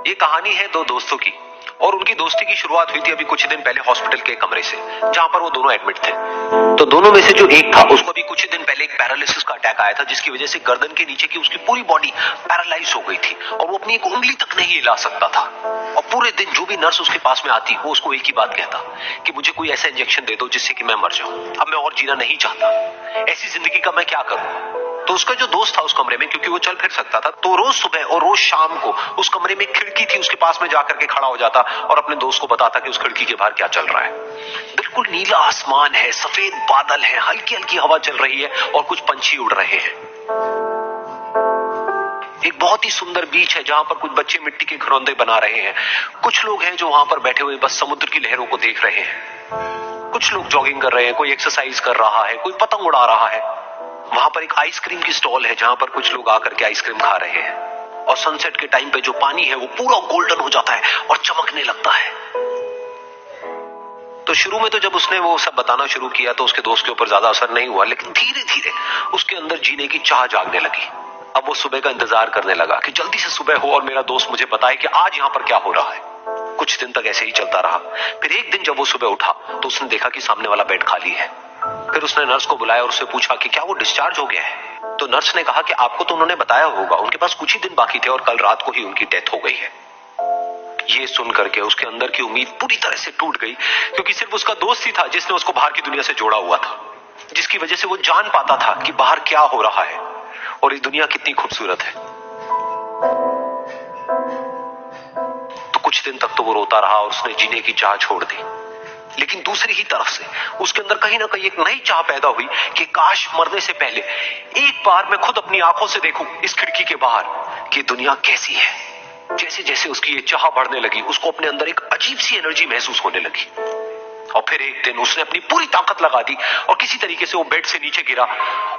ये कहानी है दो दोस्तों की और उनकी दोस्ती की शुरुआत हुई थी अभी कुछ दिन पहले हॉस्पिटल के कमरे से जहां पर वो दोनों एडमिट थे। तो दोनों में से जो एक था उसको भी कुछ दिन पहले एक पैरालिसिस का अटैक आया था जिसकी वजह से गर्दन के नीचे की उसकी पूरी बॉडी पैरालाइज हो गई थी और वो अपनी एक उंगली तक नहीं हिला सकता था। और पूरे दिन जो भी नर्स उसके पास में आती वो उसको एक ही बात कहता कि मुझे कोई ऐसा इंजेक्शन दे दो जिससे कि मैं मर जाऊं, अब मैं और जीना नहीं चाहता, ऐसी जिंदगी का मैं क्या करूं। तो उसका जो दोस्त था उस कमरे में, क्योंकि वो चल फिर सकता था, तो रोज सुबह और रोज शाम को उस कमरे में खिड़की थी उसके पास में जाकर के खड़ा हो जाता और अपने दोस्त को बताता कि उस खिड़की के बाहर क्या चल रहा है। बिल्कुल नीला आसमान है, सफेद बादल है, हल्की हल्की हवा चल रही है और कुछ पंछी उड़ रहे हैं। एक बहुत ही सुंदर बीच है जहां पर कुछ बच्चे मिट्टी के घरौंदे बना रहे हैं। कुछ लोग हैं जो वहां पर बैठे हुए बस समुद्र की लहरों को देख रहे हैं। कुछ लोग जॉगिंग कर रहे हैं, कोई एक्सरसाइज कर रहा है, कोई पतंग उड़ा रहा है। वहां पर एक आइसक्रीम की स्टॉल है जहां पर कुछ लोग आकर के आइसक्रीम खा रहे हैं। और सनसेट के टाइम पे जो पानी है वो पूरा गोल्डन हो जाता है और चमकने लगता है। तो शुरू में तो जब उसने वो सब बताना शुरू किया तो उसके दोस्त के ऊपर ज्यादा असर नहीं हुआ, लेकिन धीरे धीरे उसके अंदर जीने की चाह जागने लगी। अब वो सुबह का इंतजार करने लगा कि जल्दी से सुबह हो और मेरा दोस्त मुझे बताए कि आज यहां पर क्या हो रहा है। कुछ दिन तक ऐसे ही चलता रहा। फिर एक दिन जब वो सुबह उठा तो उसने देखा कि सामने वाला बेड खाली है। फिर उसने नर्स को बुलाया और उससे पूछा कि क्या वो डिस्चार्ज हो गया है। तो नर्स ने कहा कि आपको तो उन्होंने बताया होगा, उनके पास कुछ ही दिन बाकी थे और कल रात को ही उनकी डेथ हो गई है। ये सुन करके उसके अंदर की उम्मीद पूरी तरह से टूट गई, क्योंकि सिर्फ उसका दोस्त ही था जिसने उसको बाहर की दुनिया से जोड़ा हुआ था, जिसकी वजह से वो जान पाता था कि बाहर क्या हो रहा है और ये दुनिया कितनी खूबसूरत है। तो कुछ दिन तक तो वो रोता रहा और उसने जीने की चाह छोड़ दी। लेकिन दूसरी ही तरफ से उसके अंदर कहीं ना कहीं एक नई चाह पैदा हुई कि काश मरने से पहले एक बार मैं खुद अपनी आंखों से देखूं इस खिड़की के बाहर कि दुनिया कैसी है। जैसे जैसे उसकी ये चाह बढ़ने लगी उसको अपने अंदर एक अजीब सी एनर्जी महसूस होने लगी। और फिर एक दिन उसने अपनी पूरी ताकत लगा दी और किसी तरीके से वो बेड से नीचे गिरा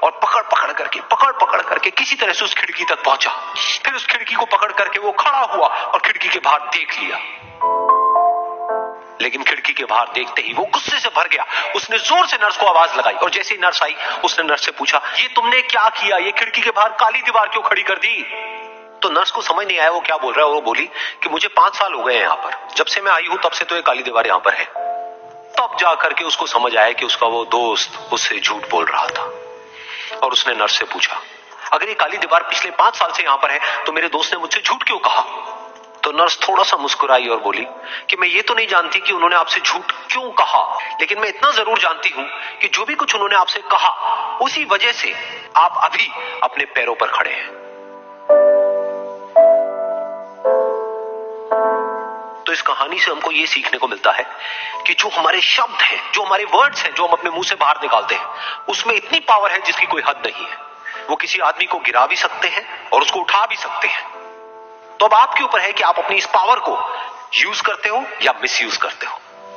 और पकड़ पकड़ करके किसी तरह से उस खिड़की तक पहुंचा। फिर उस खिड़की को पकड़ करके वो खड़ा हुआ और खिड़की के बाहर देख लिया। लेकिन खिड़की के बाहर देखते ही वो गुस्से से भर गया। उसने जोर से नर्स को आवाज लगाई और जैसे ही नर्स आई उसने नर्स से पूछा, ये तुमने क्या किया, ये खिड़की के बाहर काली दीवार क्यों खड़ी कर दी। तो नर्स को समझ नहीं आया वो क्या बोल रहा है। वो बोली कि मुझे 5 साल हो गए हैं यहाँ पर, जब से मैं आई हूं तब से तो ये काली दीवार यहाँ पर है। तब जाकर के उसको समझ आया कि उसका वो दोस्त उससे झूठ बोल रहा था। और उसने नर्स से पूछा, अगर ये काली दीवार पिछले 5 साल से यहाँ पर है तो मेरे दोस्त ने मुझसे झूठ क्यों कहा। तो नर्स थोड़ा सा मुस्कुराई और बोली कि मैं ये तो नहीं जानती कि उन्होंने आपसे झूठ क्यों कहा, लेकिन मैं इतना जरूर जानती हूं कि जो भी कुछ उन्होंने आपसे कहा उसी वजह से आप अभी अपने पैरों पर खड़े हैं। तो इस कहानी से हमको ये सीखने को मिलता है कि जो हमारे शब्द हैं, जो हमारे वर्ड्स हैं, जो हम अपने मुंह से बाहर निकालते हैं, उसमें इतनी पावर है जिसकी कोई हद नहीं है। वो किसी आदमी को गिरा भी सकते हैं और उसको उठा भी सकते हैं। तो अब आपके ऊपर है कि आप अपनी इस पावर को यूज करते हो या मिसयूज करते हो।